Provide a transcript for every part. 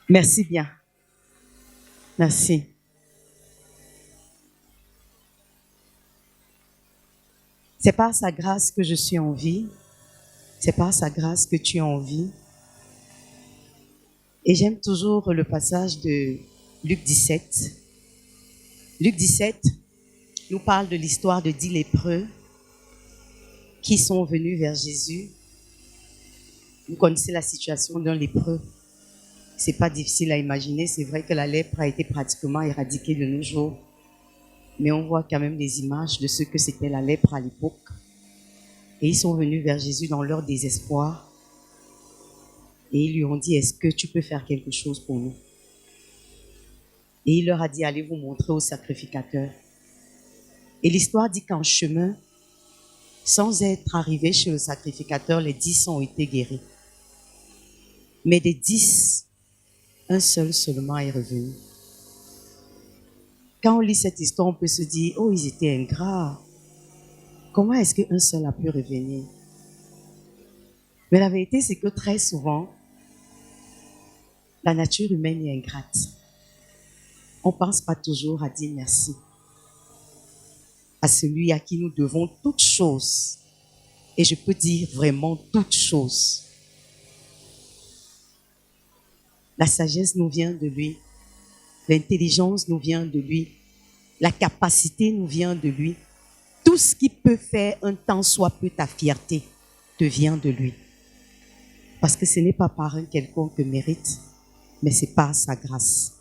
Merci bien. Merci. C'est par sa grâce que je suis en vie. C'est par sa grâce que tu es en vie. Et j'aime toujours le passage de Luc 17. Luc 17 nous parle de l'histoire de 10 lépreux qui sont venus vers Jésus. Vous connaissez la situation d'un lépreux. C'est pas difficile à imaginer. C'est vrai que la lèpre a été pratiquement éradiquée de nos jours. Mais on voit quand même des images de ce que c'était la lèpre à l'époque. Et ils sont venus vers Jésus dans leur désespoir. Et ils lui ont dit, est-ce que tu peux faire quelque chose pour nous? Et il leur a dit, allez vous montrer au sacrificateur. Et l'histoire dit qu'en chemin, sans être arrivés chez le sacrificateur, les 10 ont été guéris. Mais des 10, un seul seulement est revenu. Quand on lit cette histoire, on peut se dire, oh, ils étaient ingrats. Comment est-ce qu'un seul a pu revenir? Mais la vérité, c'est que très souvent, la nature humaine est ingrate. On ne pense pas toujours à dire merci à celui à qui nous devons toutes choses. Et je peux dire vraiment toutes choses. La sagesse nous vient de lui. L'intelligence nous vient de lui. La capacité nous vient de lui. Tout ce qui peut faire un tant soit peu ta fierté te vient de lui. Parce que ce n'est pas par un quelconque mérite, mais c'est par sa grâce.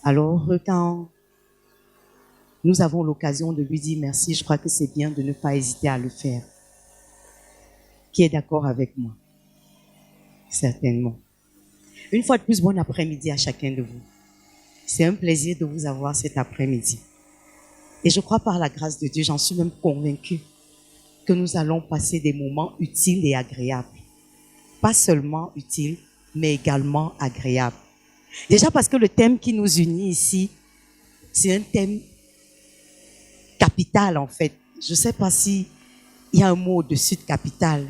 Alors, quand nous avons l'occasion de lui dire merci, je crois que c'est bien de ne pas hésiter à le faire. Qui est d'accord avec moi? Certainement. Une fois de plus, bon après-midi à chacun de vous. C'est un plaisir de vous avoir cet après-midi. Et je crois par la grâce de Dieu, j'en suis même convaincue, que nous allons passer des moments utiles et agréables. Pas seulement utiles, mais également agréables. Déjà parce que le thème qui nous unit ici, c'est un thème capital en fait. Je ne sais pas s'il y a un mot au-dessus de capital.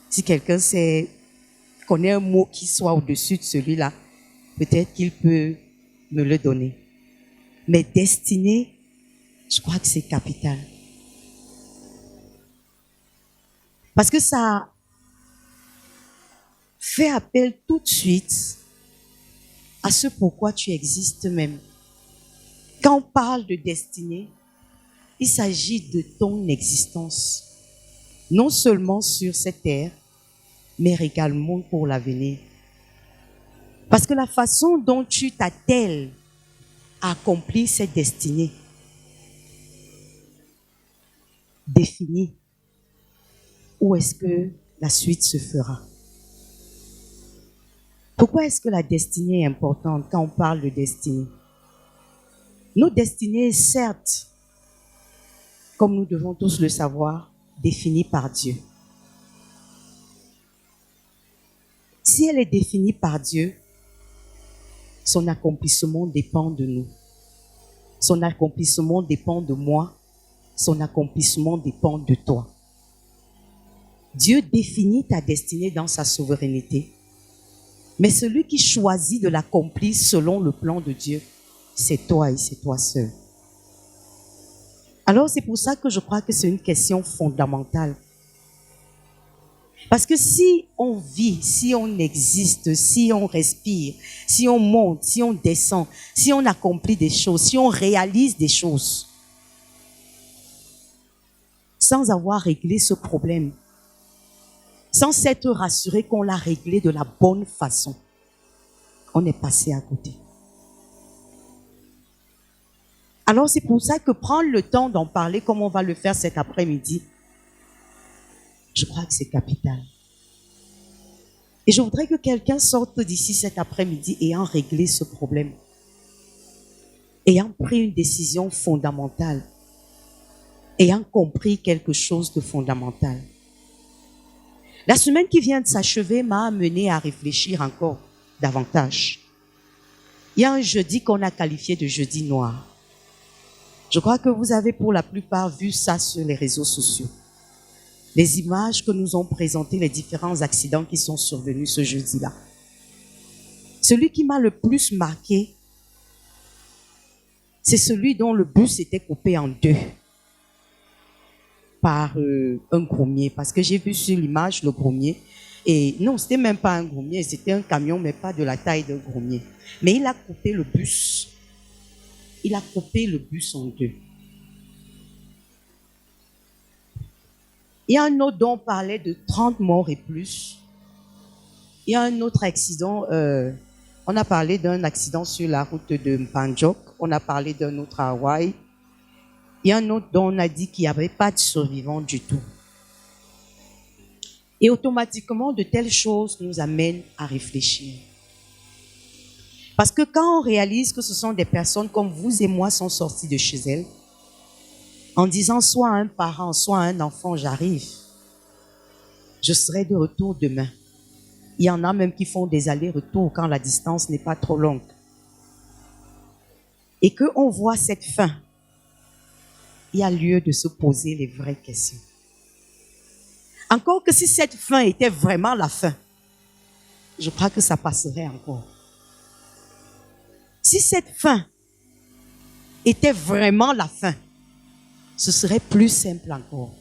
Si quelqu'un connaît un mot qui soit au-dessus de celui-là, peut-être qu'il peut me le donner. Mais destinée, je crois que c'est capital. Parce que ça fait appel tout de suite à ce pourquoi tu existes même. Quand on parle de destinée, il s'agit de ton existence. Non seulement sur cette terre, mais également pour l'avenir. Parce que la façon dont tu t'attelles à accomplir cette destinée définit où est-ce que la suite se fera. Pourquoi est-ce que la destinée est importante quand on parle de destinée? Nos destinées, certes, comme nous devons tous le savoir, définies par Dieu. Si elle est définie par Dieu, son accomplissement dépend de nous. Son accomplissement dépend de moi. Son accomplissement dépend de toi. Dieu définit ta destinée dans sa souveraineté. Mais celui qui choisit de l'accomplir selon le plan de Dieu, c'est toi et c'est toi seul. Alors c'est pour ça que je crois que c'est une question fondamentale. Parce que si on vit, si on existe, si on respire, si on monte, si on descend, si on accomplit des choses, si on réalise des choses, sans avoir réglé ce problème, sans s'être rassuré qu'on l'a réglé de la bonne façon, on est passé à côté. Alors c'est pour ça que prendre le temps d'en parler comme on va le faire cet après-midi, je crois que c'est capital. Et je voudrais que quelqu'un sorte d'ici cet après-midi ayant réglé ce problème, ayant pris une décision fondamentale, ayant compris quelque chose de fondamental. La semaine qui vient de s'achever m'a amené à réfléchir encore davantage. Il y a un jeudi qu'on a qualifié de jeudi noir. Je crois que vous avez pour la plupart vu ça sur les réseaux sociaux. Les images que nous ont présentées, les différents accidents qui sont survenus ce jeudi-là. Celui qui m'a le plus marqué, c'est celui dont le bus était coupé en deux par un groumier. Parce que j'ai vu sur l'image le groumier. Et non, c'était même pas un groumier, c'était un camion, mais pas de la taille d'un groumier. Mais il a coupé le bus. Il a coupé le bus en deux. Il y a un autre dont on parlait de 30 morts et plus. Il y a un autre accident. On a parlé d'un accident sur la route de Mpanjok. On a parlé d'un autre à Hawaï. Il y a un autre dont on a dit qu'il n'y avait pas de survivants du tout. Et automatiquement, de telles choses nous amènent à réfléchir. Parce que quand on réalise que ce sont des personnes comme vous et moi sont sorties de chez elles, en disant soit à un parent, soit à un enfant, j'arrive, je serai de retour demain. Il y en a même qui font des allers-retours quand la distance n'est pas trop longue. Et qu'on voit cette fin, il y a lieu de se poser les vraies questions. Encore que si cette fin était vraiment la fin, je crois que ça passerait encore. Si cette fin était vraiment la fin, ce serait plus simple encore.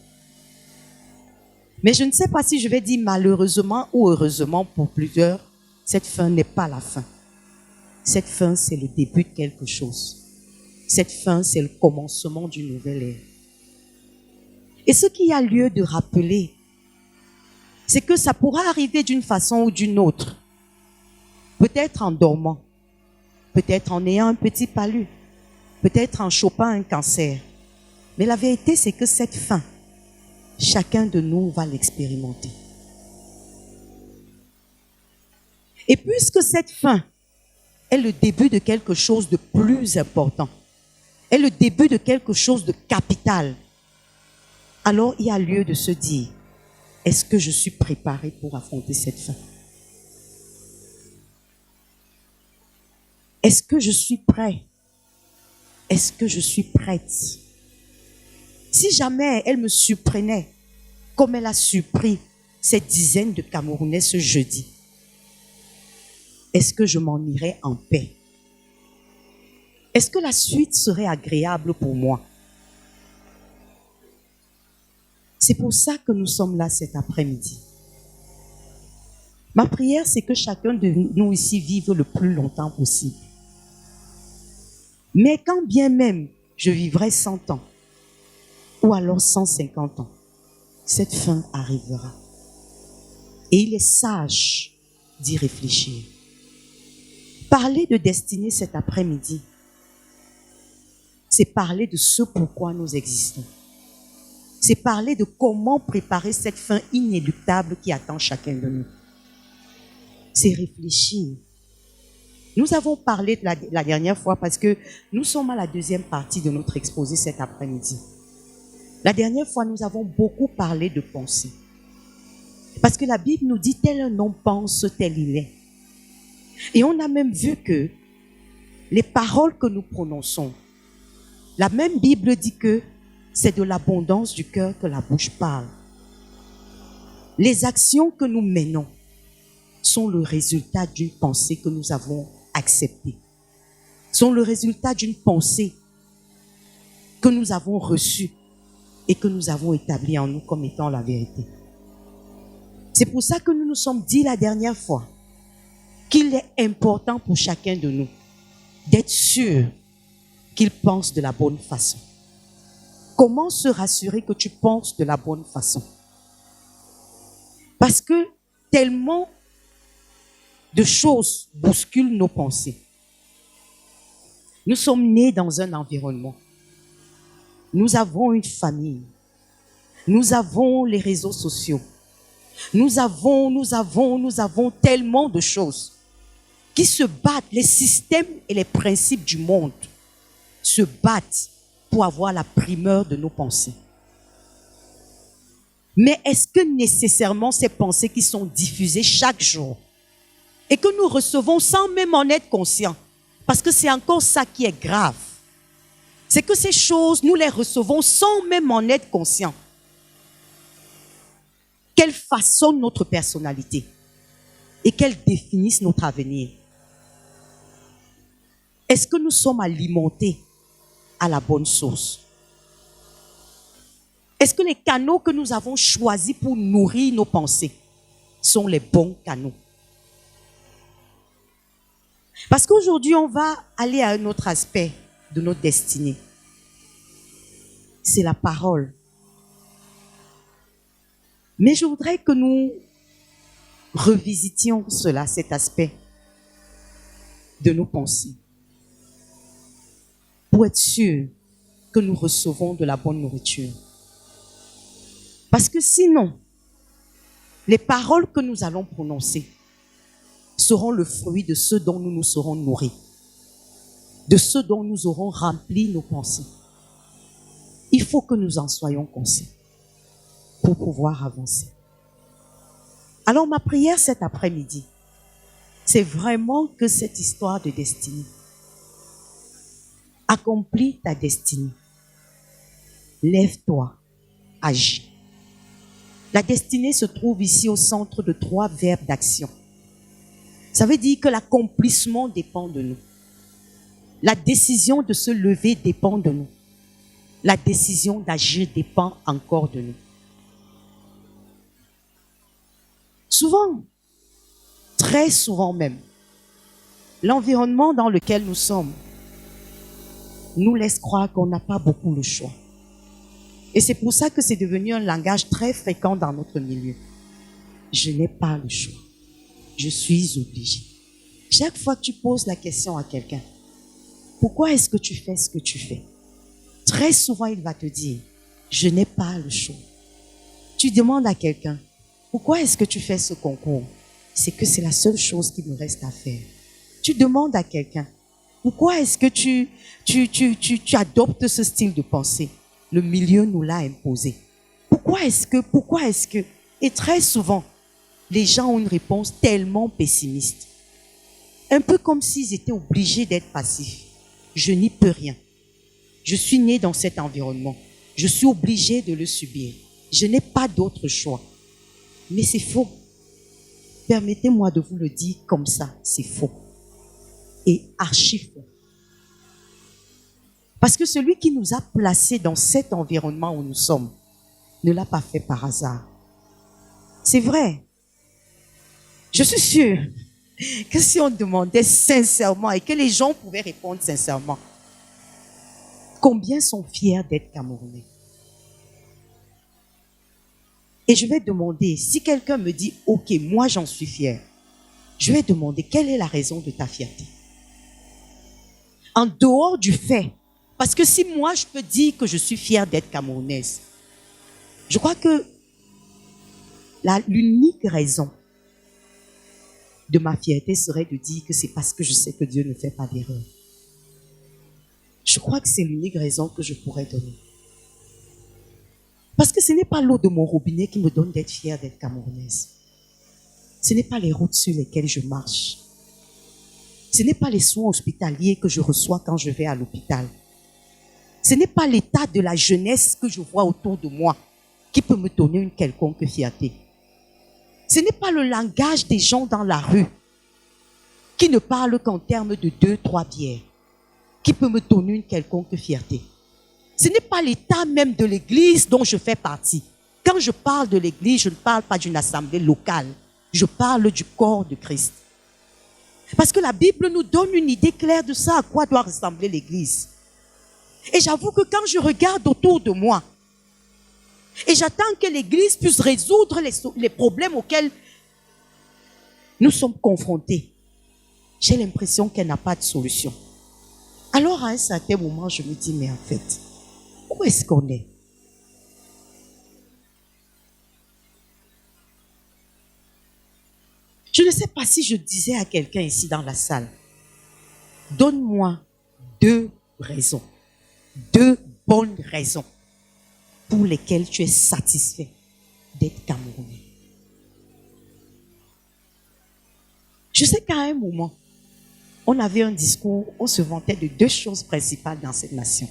Mais je ne sais pas si je vais dire malheureusement ou heureusement pour plusieurs, cette fin n'est pas la fin. Cette fin, c'est le début de quelque chose. Cette fin, c'est le commencement d'une nouvelle ère. Et ce qu'il y a lieu de rappeler, c'est que ça pourra arriver d'une façon ou d'une autre. Peut-être en dormant, peut-être en ayant un petit palu, peut-être en chopant un cancer. Mais la vérité, c'est que cette fin, chacun de nous va l'expérimenter. Et puisque cette fin est le début de quelque chose de plus important, est le début de quelque chose de capital, alors il y a lieu de se dire, est-ce que je suis préparé pour affronter cette fin? Est-ce que je suis prêt? Est-ce que je suis prête? Si jamais elle me surprenait, comme elle a surpris cette dizaine de Camerounais ce jeudi, est-ce que je m'en irais en paix? Est-ce que la suite serait agréable pour moi? C'est pour ça que nous sommes là cet après-midi. Ma prière, c'est que chacun de nous ici vive le plus longtemps possible. Mais quand bien même je vivrai 100 ans, ou alors 150 ans, cette fin arrivera. Et il est sage d'y réfléchir. Parler de destinée cet après-midi, c'est parler de ce pourquoi nous existons. C'est parler de comment préparer cette fin inéluctable qui attend chacun de nous. C'est réfléchir. Nous avons parlé de la dernière fois parce que nous sommes à la deuxième partie de notre exposé cet après-midi. La dernière fois, nous avons beaucoup parlé de pensée. Parce que la Bible nous dit, tel un homme pense, tel il est. Et on a même vu que les paroles que nous prononçons, la même Bible dit que c'est de l'abondance du cœur que la bouche parle. Les actions que nous menons sont le résultat d'une pensée que nous avons acceptée. Sont le résultat d'une pensée que nous avons reçue et que nous avons établie en nous comme étant la vérité. C'est pour ça que nous nous sommes dit la dernière fois qu'il est important pour chacun de nous d'être sûr qu'il pense de la bonne façon. Comment se rassurer que tu penses de la bonne façon? Parce que tellement de choses bousculent nos pensées. Nous sommes nés dans un environnement. Nous avons une famille. Nous avons les réseaux sociaux. Nous avons tellement de choses qui se battent. Les systèmes et les principes du monde se battent pour avoir la primeur de nos pensées. Mais est-ce que nécessairement ces pensées qui sont diffusées chaque jour et que nous recevons sans même en être conscients, parce que c'est encore ça qui est grave, c'est que ces choses, nous les recevons sans même en être conscients, qu'elles façonnent notre personnalité et qu'elles définissent notre avenir. Est-ce que nous sommes alimentés à la bonne source? Est-ce que les canaux que nous avons choisis pour nourrir nos pensées sont les bons canaux? Parce qu'aujourd'hui, on va aller à un autre aspect de notre destinée. C'est la parole. Mais je voudrais que nous revisitions cela, cet aspect de nos pensées, pour être sûr que nous recevons de la bonne nourriture. Parce que sinon, les paroles que nous allons prononcer seront le fruit de ce dont nous nous serons nourris, de ce dont nous aurons rempli nos pensées. Il faut que nous en soyons conscients pour pouvoir avancer. Alors ma prière cet après-midi, c'est vraiment que cette histoire de destinée accomplit ta destinée. Lève-toi, agis. La destinée se trouve ici au centre de 3 verbes d'action. Ça veut dire que l'accomplissement dépend de nous. La décision de se lever dépend de nous. La décision d'agir dépend encore de nous. Souvent, très souvent même, l'environnement dans lequel nous sommes nous laisse croire qu'on n'a pas beaucoup le choix. Et c'est pour ça que c'est devenu un langage très fréquent dans notre milieu. Je n'ai pas le choix. Je suis obligé. Chaque fois que tu poses la question à quelqu'un, pourquoi est-ce que tu fais ce que tu fais? Très souvent, il va te dire, je n'ai pas le choix. Tu demandes à quelqu'un, pourquoi est-ce que tu fais ce concours? C'est que c'est la seule chose qui me reste à faire. Tu demandes à quelqu'un, pourquoi est-ce que tu adoptes ce style de pensée? Le milieu nous l'a imposé. Pourquoi est-ce que, et très souvent, les gens ont une réponse tellement pessimiste. Un peu comme s'ils étaient obligés d'être passifs. Je n'y peux rien. Je suis né dans cet environnement. Je suis obligé de le subir. Je n'ai pas d'autre choix. Mais c'est faux. Permettez-moi de vous le dire comme ça. C'est faux. Et archi faux. Parce que celui qui nous a placés dans cet environnement où nous sommes ne l'a pas fait par hasard. C'est vrai. Je suis sûre que si on demandait sincèrement et que les gens pouvaient répondre sincèrement, combien sont fiers d'être Camerounais? Et je vais demander, si quelqu'un me dit, ok, moi j'en suis fier, je vais demander, quelle est la raison de ta fierté? En dehors du fait, parce que si moi je peux dire que je suis fière d'être camerounaise, je crois que l'unique raison de ma fierté serait de dire que c'est parce que je sais que Dieu ne fait pas d'erreur. Je crois que c'est l'unique raison que je pourrais donner. Parce que ce n'est pas l'eau de mon robinet qui me donne d'être fière d'être camerounaise. Ce n'est pas les routes sur lesquelles je marche. Ce n'est pas les soins hospitaliers que je reçois quand je vais à l'hôpital. Ce n'est pas l'état de la jeunesse que je vois autour de moi qui peut me donner une quelconque fierté. Ce n'est pas le langage des gens dans la rue qui ne parlent qu'en termes de 2-3 bières qui peut me donner une quelconque fierté. Ce n'est pas l'état même de l'église dont je fais partie. Quand je parle de l'église, je ne parle pas d'une assemblée locale. Je parle du corps de Christ. Parce que la Bible nous donne une idée claire de ça, à quoi doit ressembler l'église. Et j'avoue que quand je regarde autour de moi, et j'attends que l'église puisse résoudre les problèmes auxquels nous sommes confrontés, j'ai l'impression qu'elle n'a pas de solution. Alors à un certain moment, je me dis, mais en fait, où est-ce qu'on est? Je ne sais pas si je disais à quelqu'un ici dans la salle, donne-moi 2 raisons, 2 bonnes raisons pour lesquelles tu es satisfait d'être Camerounais. Je sais qu'à un moment, on avait un discours, on se vantait de 2 choses principales dans cette nation.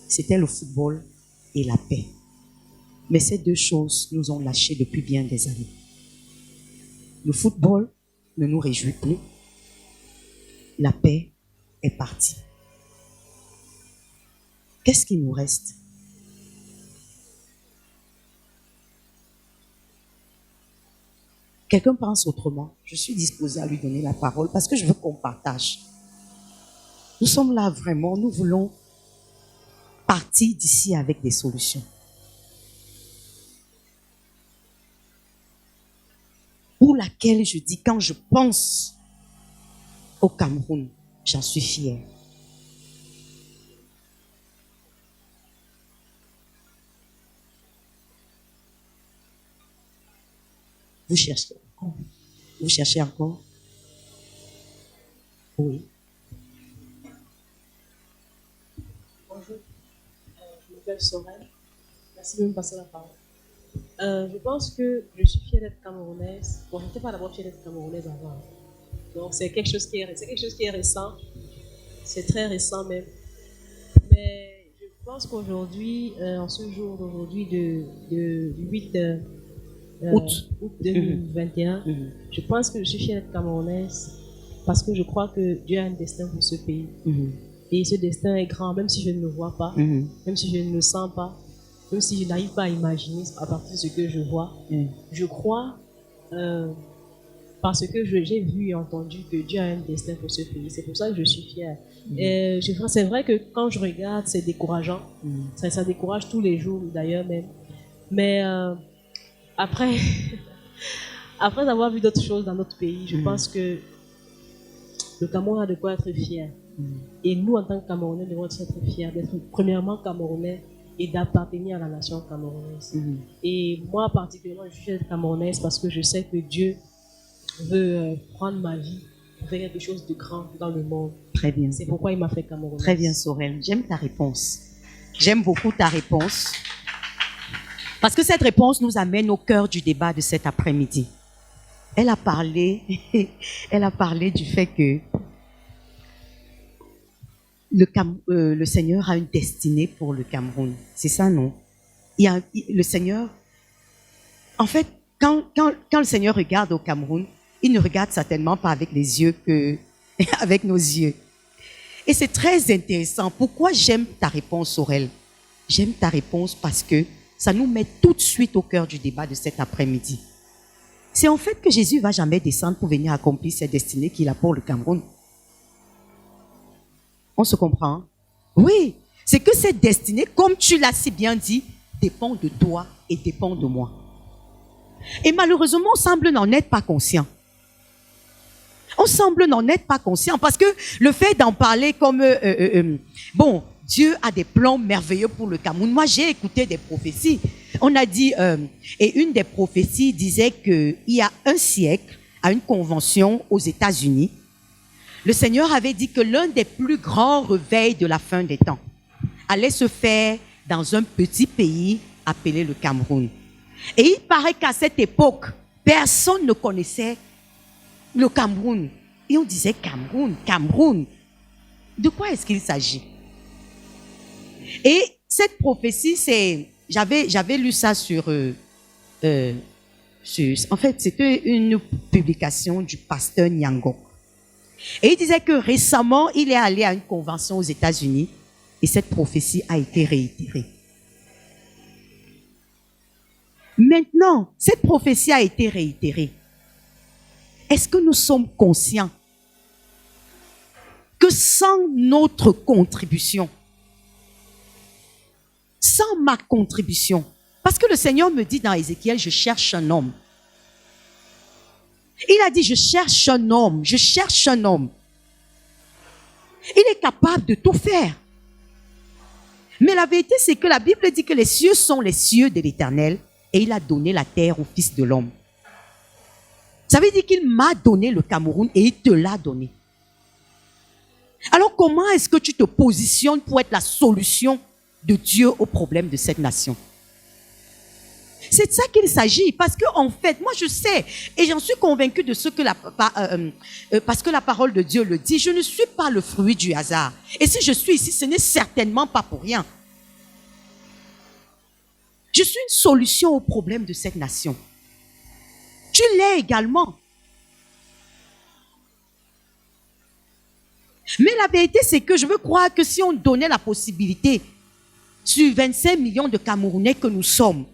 C'était le football et la paix. Mais ces 2 choses nous ont lâchés depuis bien des années. Le football ne nous réjouit plus. La paix est parti. Qu'est-ce qui nous reste? Quelqu'un pense autrement. Je suis disposée à lui donner la parole parce que je veux qu'on partage. Nous sommes là vraiment, nous voulons partir d'ici avec des solutions. Pour laquelle je dis, quand je pense au Cameroun, j'en suis fière. Vous cherchez encore? Vous cherchez encore? Oui. Bonjour, je m'appelle Sorel. Merci de me passer la parole. Je pense que je suis fière d'être camerounaise. Bon, je n'étais pas d'abord fière d'être camerounaise avant. Donc, c'est quelque chose qui est récent. C'est très récent même. Mais je pense qu'aujourd'hui, en ce jour d'aujourd'hui, du 8 août 2021, je pense que je suis fière d'être camerounaise parce que je crois que Dieu a un destin pour ce pays. Et ce destin est grand, même si je ne le vois pas, même si je ne le sens pas, même si je n'arrive pas à imaginer à partir de ce que je vois. Je crois, parce que j'ai vu et entendu que Dieu a un destin pour ce pays. C'est pour ça que je suis fière. C'est vrai que quand je regarde, c'est décourageant. Ça décourage tous les jours, d'ailleurs même. Mais après, après avoir vu d'autres choses dans notre pays, je pense que le Cameroun a de quoi être fier. Et nous, en tant que Camerounais, devons être fiers d'être premièrement Camerounais et d'appartenir à la nation camerounaise. Et moi, particulièrement, je suis camerounaise parce que je sais que Dieu veut prendre ma vie pour faire quelque chose de grand dans le monde. Très bien. C'est pourquoi il m'a fait camerounaise. Très bien, Sorel. J'aime ta réponse. J'aime beaucoup ta réponse. Parce que cette réponse nous amène au cœur du débat de cet après-midi. Elle a parlé du fait que le Seigneur a une destinée pour le Cameroun. C'est ça, non? Le Seigneur, en fait, quand le Seigneur regarde au Cameroun, il ne regarde certainement pas avec les yeux avec nos yeux. Et c'est très intéressant. Pourquoi j'aime ta réponse, Sorel? J'aime ta réponse parce que ça nous met tout de suite au cœur du débat de cet après-midi. C'est en fait que Jésus ne va jamais descendre pour venir accomplir cette destinée qu'il a pour le Cameroun. On se comprend? Oui, c'est que cette destinée, comme tu l'as si bien dit, dépend de toi et dépend de moi. Et malheureusement, on semble n'en être pas conscient. On semble n'en être pas conscient parce que le fait d'en parler comme... bon, Dieu a des plans merveilleux pour le Cameroun. Moi, j'ai écouté des prophéties. On a dit... et une des prophéties disait qu'il y a un siècle, à une convention aux États-Unis, le Seigneur avait dit que l'un des plus grands réveils de la fin des temps allait se faire dans un petit pays appelé le Cameroun. Et il paraît qu'à cette époque, personne ne connaissait le Cameroun. Et on disait Cameroun, Cameroun. De quoi est-ce qu'il s'agit? Et cette prophétie, j'avais lu ça en fait, c'était une publication du pasteur Nyango. Et il disait que récemment, il est allé à une convention aux États-Unis et cette prophétie a été réitérée. Maintenant, cette prophétie a été réitérée. Est-ce que nous sommes conscients que sans notre contribution, sans ma contribution, parce que le Seigneur me dit dans Ézéchiel, je cherche un homme. Il a dit, je cherche un homme, je cherche un homme. Il est capable de tout faire. Mais la vérité, c'est que la Bible dit que les cieux sont les cieux de l'Éternel et il a donné la terre au Fils de l'homme. Ça veut dire qu'il m'a donné le Cameroun et il te l'a donné. Alors comment est-ce que tu te positionnes pour être la solution de Dieu au problème de cette nation? C'est de ça qu'il s'agit, parce que en fait, moi je sais, et j'en suis convaincue de ce que parce que la parole de Dieu le dit, je ne suis pas le fruit du hasard. Et si je suis ici, ce n'est certainement pas pour rien. Je suis une solution au problème de cette nation. Tu l'es également. Mais la vérité, c'est que je veux croire que si on donnait la possibilité, sur 25 millions de Camerounais que nous sommes,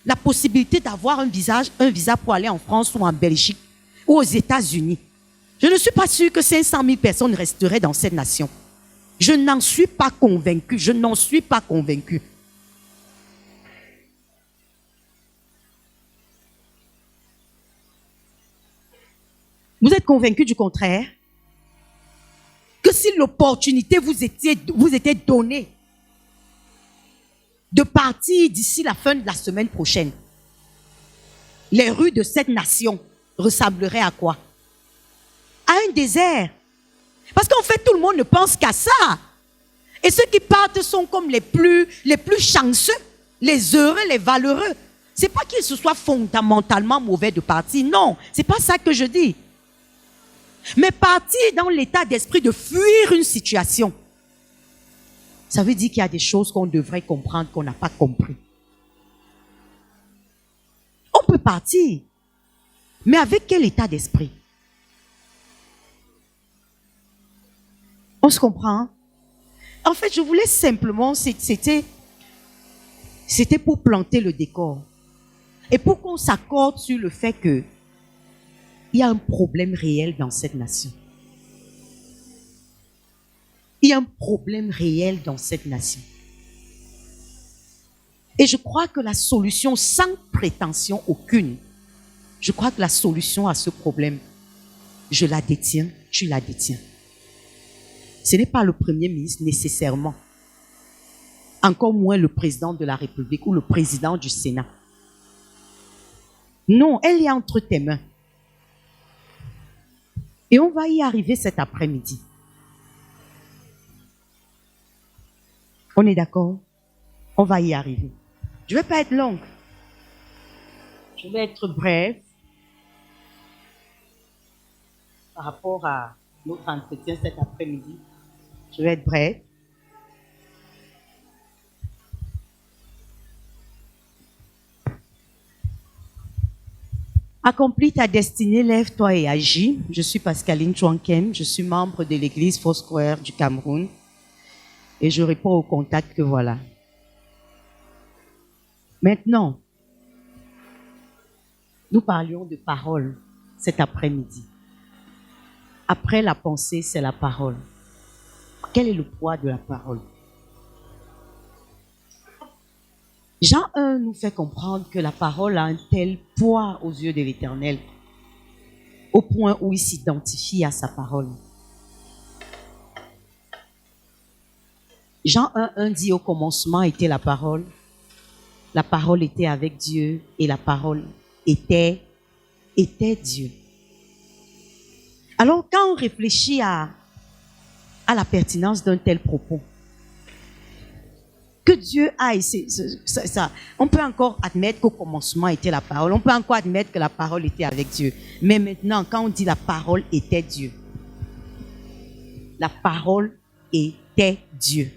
la possibilité d'avoir un visa pour aller en France ou en Belgique ou aux États-Unis, je ne suis pas sûre que 500 000 personnes resteraient dans cette nation. Je n'en suis pas convaincu. Je n'en suis pas convaincu. Vous êtes convaincu du contraire? Que si l'opportunité vous était donnée de partir d'ici la fin de la semaine prochaine, les rues de cette nation ressembleraient à quoi? À un désert. Parce qu'en fait, tout le monde ne pense qu'à ça. Et ceux qui partent sont comme les plus chanceux, les heureux, les valeureux. C'est pas qu'il se soit fondamentalement mauvais de partir. Non, c'est pas ça que je dis. Mais partir dans l'état d'esprit de fuir une situation, ça veut dire qu'il y a des choses qu'on devrait comprendre qu'on n'a pas compris. On peut partir, mais avec quel état d'esprit? On se comprend? En fait, je voulais simplement, c'était pour planter le décor. Et pour qu'on s'accorde sur le fait que il y a un problème réel dans cette nation. Il y a un problème réel dans cette nation. Et je crois que la solution, sans prétention aucune, je crois que la solution à ce problème, je la détiens, tu la détiens. Ce n'est pas le Premier ministre nécessairement, encore moins le président de la République ou le président du Sénat. Non, elle est entre tes mains. Et on va y arriver cet après-midi. On est d'accord? On va y arriver. Je ne vais pas être longue. Je vais être brève par rapport à notre entretien cet après-midi. Je vais être brève. Accomplis ta destinée, lève-toi et agis. Je suis Pascaline Chouankem, je suis membre de l'église Foursquare du Cameroun et je réponds au contact que voilà. Maintenant, nous parlions de parole cet après-midi. Après la pensée, c'est la parole. Quel est le poids de la parole? Jean 1 nous fait comprendre que la parole a un tel poids aux yeux de l'Éternel, au point où il s'identifie à sa parole. Jean 1 dit au commencement était la parole était avec Dieu et la parole était Dieu. Alors quand on réfléchit à la pertinence d'un tel propos, que Dieu aille, ça, on peut encore admettre qu'au commencement était la parole, on peut encore admettre que la parole était avec Dieu. Mais maintenant, quand on dit la parole était Dieu, la parole était Dieu.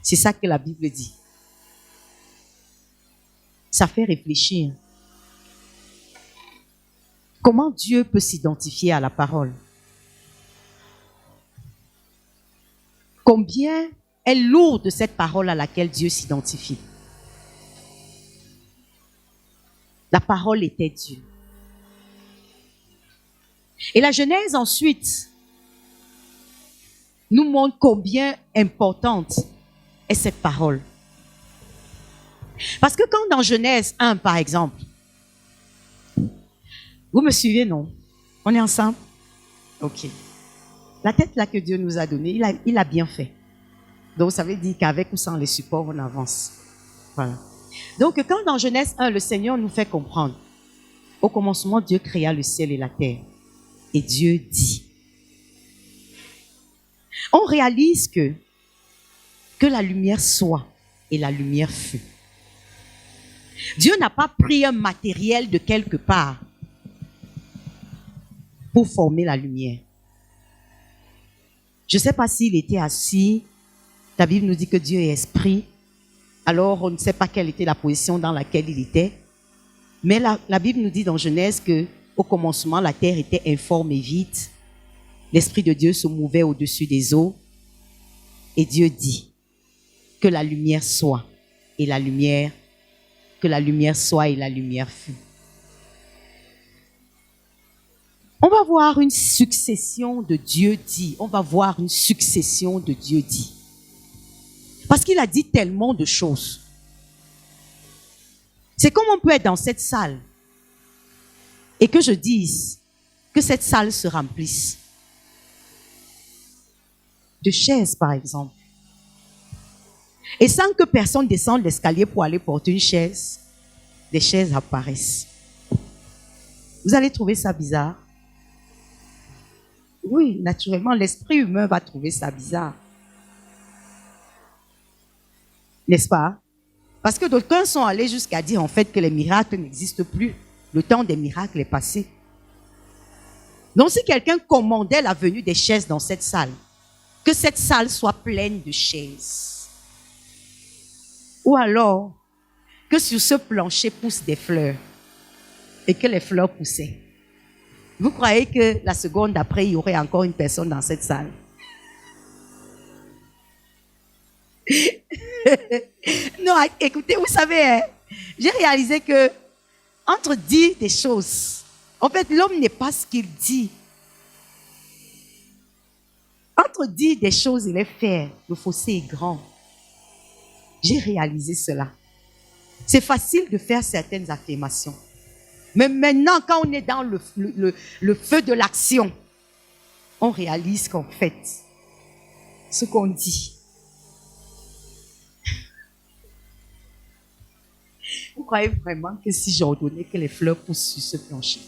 C'est ça que la Bible dit. Ça fait réfléchir. Comment Dieu peut s'identifier à la parole? Combien est lourde cette parole à laquelle Dieu s'identifie? La parole était Dieu. Et la Genèse ensuite nous montre combien importante est cette parole. Parce que quand dans Genèse 1, par exemple, vous me suivez, non? On est ensemble? Ok. La tête là que Dieu nous a donnée, il a bien fait. Donc, ça veut dire qu'avec ou sans les supports, on avance. Voilà. Donc, quand dans Genèse 1, le Seigneur nous fait comprendre, au commencement, Dieu créa le ciel et la terre. Et Dieu dit. On réalise que la lumière soit et la lumière fut. Dieu n'a pas pris un matériel de quelque part pour former la lumière. Je ne sais pas s'il était assis. La Bible nous dit que Dieu est esprit. Alors, on ne sait pas quelle était la position dans laquelle il était. Mais la Bible nous dit dans Genèse qu'au commencement, la terre était informe et vide. l'Esprit de Dieu se mouvait au-dessus des eaux et Dieu dit que la lumière soit et la lumière, que la lumière soit et la lumière fut. On va voir une succession de Dieu dit. On va voir une succession de Dieu dit. Parce qu'il a dit tellement de choses. C'est comme on peut être dans cette salle et que je dise que cette salle se remplisse de chaises, par exemple. Et sans que personne descende l'escalier pour aller porter une chaise, des chaises apparaissent. Vous allez trouver ça bizarre. Oui, naturellement, l'esprit humain va trouver ça bizarre. N'est-ce pas? Parce que d'aucuns sont allés jusqu'à dire en fait que les miracles n'existent plus. Le temps des miracles est passé. Donc si quelqu'un commandait la venue des chaises dans cette salle, que cette salle soit pleine de chaises. Ou alors, que sur ce plancher poussent des fleurs et que les fleurs poussaient. Vous croyez que la seconde d'après, il y aurait encore une personne dans cette salle? Non, écoutez, vous savez, hein, j'ai réalisé que entre dire des choses, en fait, l'homme n'est pas ce qu'il dit. Entre dire des choses et les faire, le fossé est grand. J'ai réalisé cela. C'est facile de faire certaines affirmations. Mais maintenant, quand on est dans le feu de l'action, on réalise qu'en fait, ce qu'on dit. Vous croyez vraiment que si j'ordonnais que les fleurs poussent sur ce plancher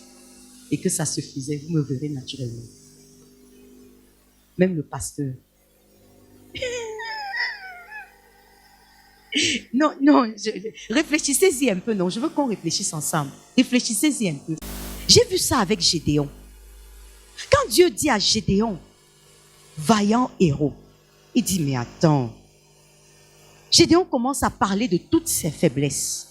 et que ça se faisait, vous me verrez naturellement. Même le pasteur. Non, réfléchissez-y un peu, non, je veux qu'on réfléchisse ensemble. Réfléchissez-y un peu. J'ai vu ça avec Gédéon. Quand Dieu dit à Gédéon, vaillant héros, il dit, mais attends. Gédéon commence à parler de toutes ses faiblesses.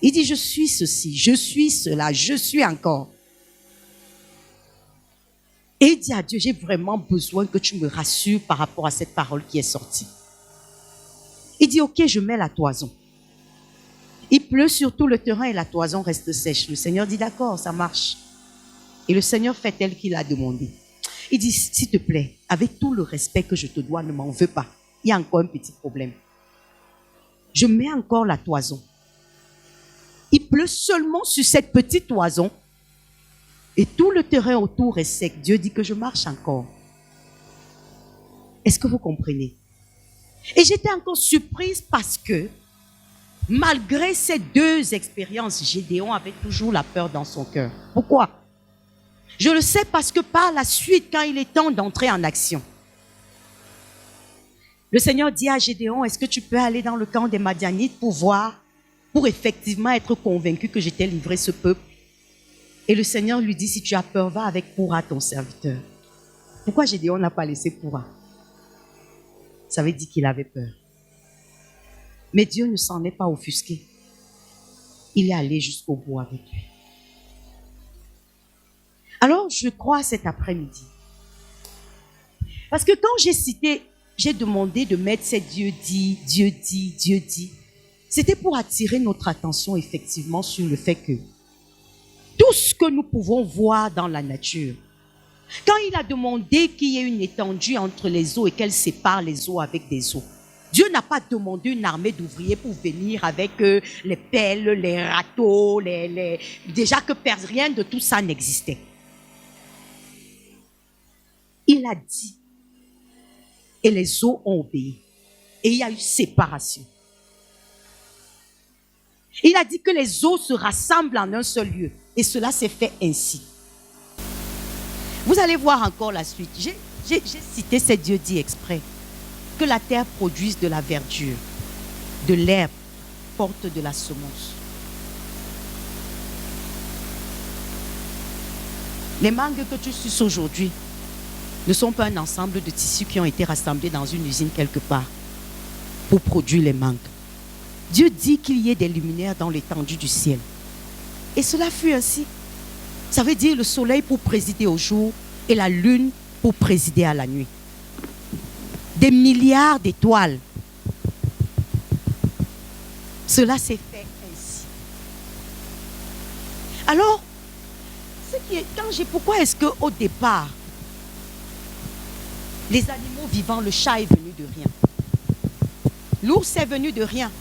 Il dit, je suis ceci, je suis cela, je suis encore. Et il dit à Dieu, j'ai vraiment besoin que tu me rassures par rapport à cette parole qui est sortie. Il dit, ok, je mets la toison. Il pleut sur tout le terrain et la toison reste sèche. Le Seigneur dit, d'accord, ça marche. Et le Seigneur fait tel qu'il a demandé. Il dit, s'il te plaît, avec tout le respect que je te dois, ne m'en veux pas. Il y a encore un petit problème. Je mets encore la toison. Il pleut seulement sur cette petite toison et tout le terrain autour est sec. Dieu dit que je marche encore. Est-ce que vous comprenez? Et j'étais encore surprise parce que malgré ces deux expériences, Gédéon avait toujours la peur dans son cœur. Pourquoi? Je le sais parce que par la suite, quand il est temps d'entrer en action, le Seigneur dit à Gédéon, est-ce que tu peux aller dans le camp des Madianites pour voir, pour effectivement être convaincu que j'étais livré ce peuple? Et le Seigneur lui dit, si tu as peur, va avec Pourra, ton serviteur. Pourquoi Gédéon n'a pas laissé Pourra? Ça veut dire qu'il avait peur. Mais Dieu ne s'en est pas offusqué. Il est allé jusqu'au bout avec lui. Alors, je crois cet après-midi. Parce que quand j'ai demandé de mettre ces Dieu dit, Dieu dit, Dieu dit, c'était pour attirer notre attention effectivement sur le fait que tout ce que nous pouvons voir dans la nature, quand il a demandé qu'il y ait une étendue entre les eaux et qu'elle sépare les eaux avec des eaux, Dieu n'a pas demandé une armée d'ouvriers pour venir avec les pelles, les râteaux, déjà que rien de tout ça n'existait. Il a dit, et les eaux ont obéi, et il y a eu séparation. Il a dit que les eaux se rassemblent en un seul lieu, et cela s'est fait ainsi. Vous allez voir encore la suite. J'ai cité ces dieux dits exprès. Que la terre produise de la verdure, de l'herbe, porte de la semence. Les mangues que tu suces aujourd'hui ne sont pas un ensemble de tissus qui ont été rassemblés dans une usine quelque part pour produire les mangues. Dieu dit qu'il y ait des luminaires dans l'étendue du ciel. Et cela fut ainsi. Ça veut dire le soleil pour présider au jour et la lune pour présider à la nuit. Des milliards d'étoiles. Cela s'est fait ainsi. Alors, pourquoi est-ce qu'au départ, les animaux vivants, le chat est venu de rien. L'ours est venu de rien.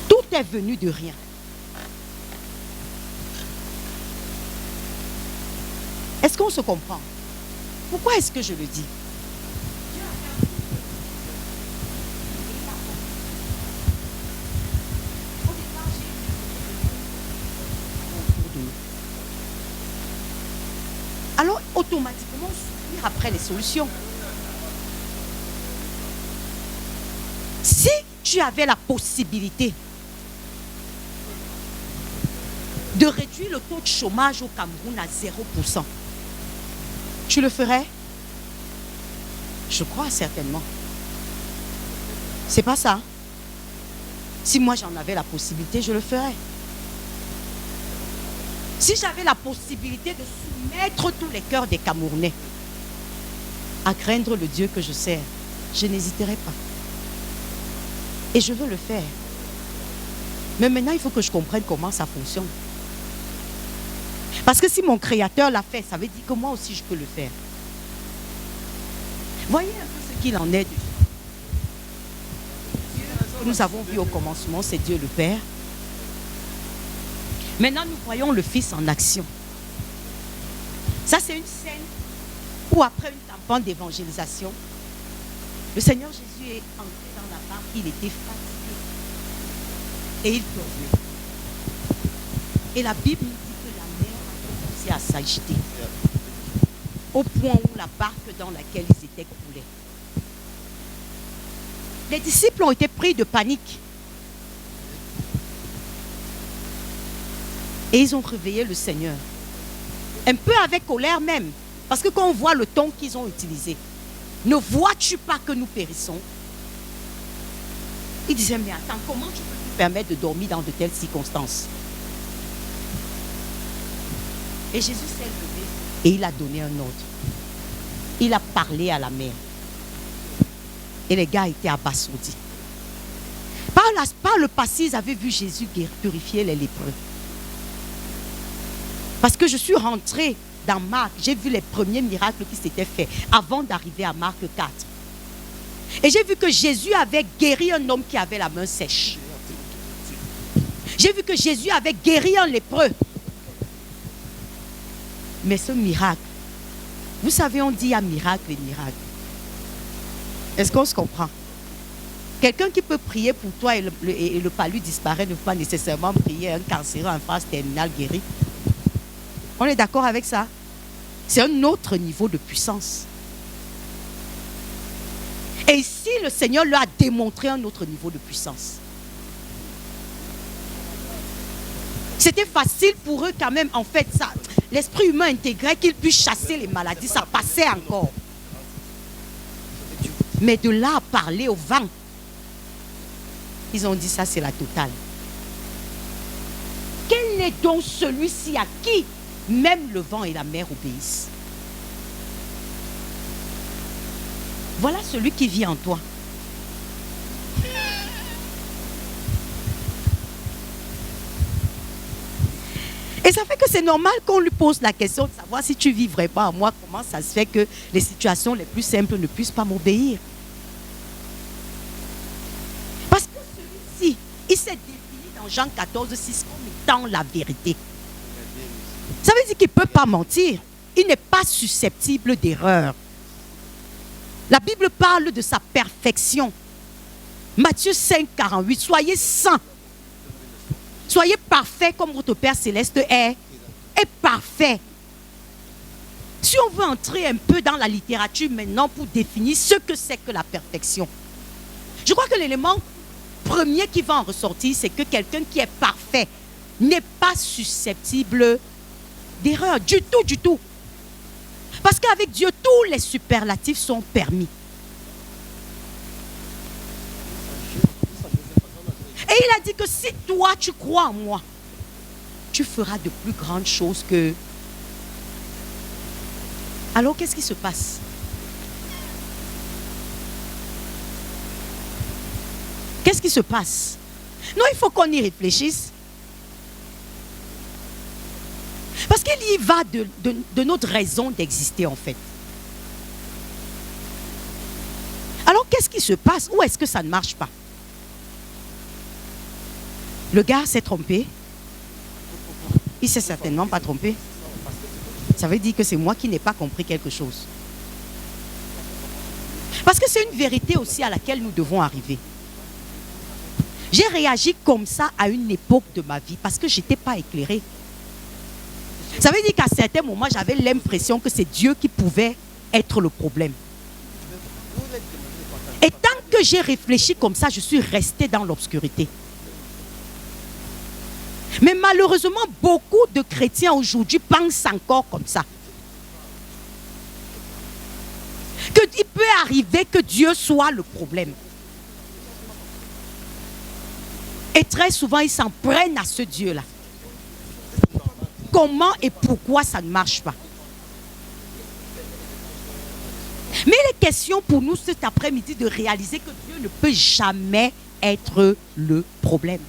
Tout est venu de rien. Est-ce qu'on se comprend? Pourquoi est-ce que je le dis? Alors, automatiquement, on suit après les solutions. Si tu avais la possibilité de réduire le taux de chômage au Cameroun à 0%, tu le ferais? Je crois certainement. C'est pas ça. Si moi j'en avais la possibilité, je le ferais. Si j'avais la possibilité de soumettre tous les cœurs des Camerounais à craindre le Dieu que je sers, je n'hésiterais pas. Et je veux le faire. Mais maintenant, il faut que je comprenne comment ça fonctionne. Parce que si mon Créateur l'a fait, ça veut dire que moi aussi je peux le faire. Voyez un peu ce qu'il en est. Dieu que nous avons vu au commencement, c'est Dieu le Père. Maintenant, nous voyons le Fils en action. Ça, c'est une scène où, après une campagne d'évangélisation, le Seigneur Jésus est entré dans la barque, il était fatigué. Et il dormait. Et la Bible nous dit que la mer a commencé à s'agiter. Au point où la barque dans laquelle ils étaient coulait. Les disciples ont été pris de panique. Et ils ont réveillé le Seigneur. Un peu avec colère même. Parce que quand on voit le ton qu'ils ont utilisé, ne vois-tu pas que nous périssons? Ils disaient, mais attends, comment tu peux nous permettre de dormir dans de telles circonstances? Et Jésus s'est levé et il a donné un ordre. Il a parlé à la mer. Et les gars étaient abasourdis. Par le passé, ils avaient vu Jésus purifier les lépreux. Parce que je suis rentrée dans Marc, j'ai vu les premiers miracles qui s'étaient faits avant d'arriver à Marc 4. Et j'ai vu que Jésus avait guéri un homme qui avait la main sèche. J'ai vu que Jésus avait guéri un lépreux. Mais ce miracle, vous savez, on dit à miracle et miracle. Est-ce qu'on se comprend? Quelqu'un qui peut prier pour toi et le palu disparaît ne peut pas nécessairement prier un cancéreux en phase terminale guéri. On est d'accord avec ça? C'est un autre niveau de puissance. Et ici, le Seigneur leur a démontré un autre niveau de puissance. C'était facile pour eux quand même, en fait, ça. L'esprit humain intégrait qu'ils puissent chasser les maladies, ça passait encore. Mais de là à parler au vent, ils ont dit ça, c'est la totale. Quel est donc celui-ci à qui même le vent et la mer obéissent? Voilà celui qui vit en toi. Et ça fait que c'est normal qu'on lui pose la question de savoir si tu vis vraiment en moi, comment ça se fait que les situations les plus simples ne puissent pas m'obéir. Parce que celui-ci, il s'est défini dans Jean 14, 6 comme étant la vérité. Ça veut dire qu'il ne peut pas mentir. Il n'est pas susceptible d'erreur. La Bible parle de sa perfection. Matthieu 5, 48. Soyez saints. Soyez parfaits comme votre Père Céleste est parfait. Si on veut entrer un peu dans la littérature maintenant pour définir ce que c'est que la perfection, je crois que l'élément premier qui va en ressortir, c'est que quelqu'un qui est parfait n'est pas susceptible d'erreur du tout, du tout. Parce qu'avec Dieu, tous les superlatifs sont permis. Et il a dit que si toi, tu crois en moi, tu feras de plus grandes choses que Alors qu'est-ce qui se passe? Qu'est-ce qui se passe? Non, il faut qu'on y réfléchisse. Parce qu'il y va de notre raison d'exister en fait. Alors qu'est-ce qui se passe? Où est-ce que ça ne marche pas? Le gars s'est trompé. Il s'est certainement pas trompé. Ça veut dire que c'est moi qui n'ai pas compris quelque chose. Parce que c'est une vérité aussi à laquelle nous devons arriver. J'ai réagi comme ça à une époque de ma vie parce que je n'étais pas éclairée. Ça veut dire qu'à certains moments, j'avais l'impression que c'est Dieu qui pouvait être le problème. Et tant que j'ai réfléchi comme ça, je suis restée dans l'obscurité. Mais malheureusement, beaucoup de chrétiens aujourd'hui pensent encore comme ça. Qu'il peut arriver que Dieu soit le problème. Et très souvent, ils s'en prennent à ce Dieu-là. Comment et pourquoi ça ne marche pas? Mais il est question pour nous cet après-midi de réaliser que Dieu ne peut jamais être le problème.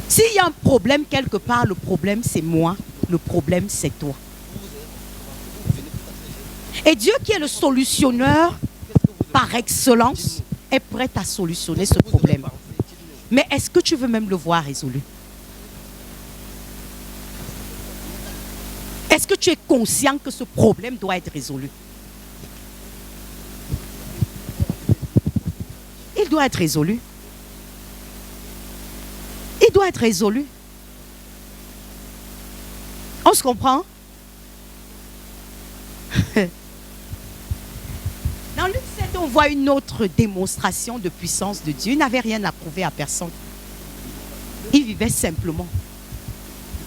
S'il y a un problème quelque part, le problème c'est moi, le problème c'est toi. Et Dieu qui est le solutionneur par excellence est prêt à solutionner ce problème. Mais est-ce que tu veux même le voir résolu? Est-ce que tu es conscient que ce problème doit être résolu? Il doit être résolu. Il doit être résolu. On se comprend? Dans Luc 7, on voit une autre démonstration de puissance de Dieu. Il n'avait rien à prouver à personne. Il vivait simplement.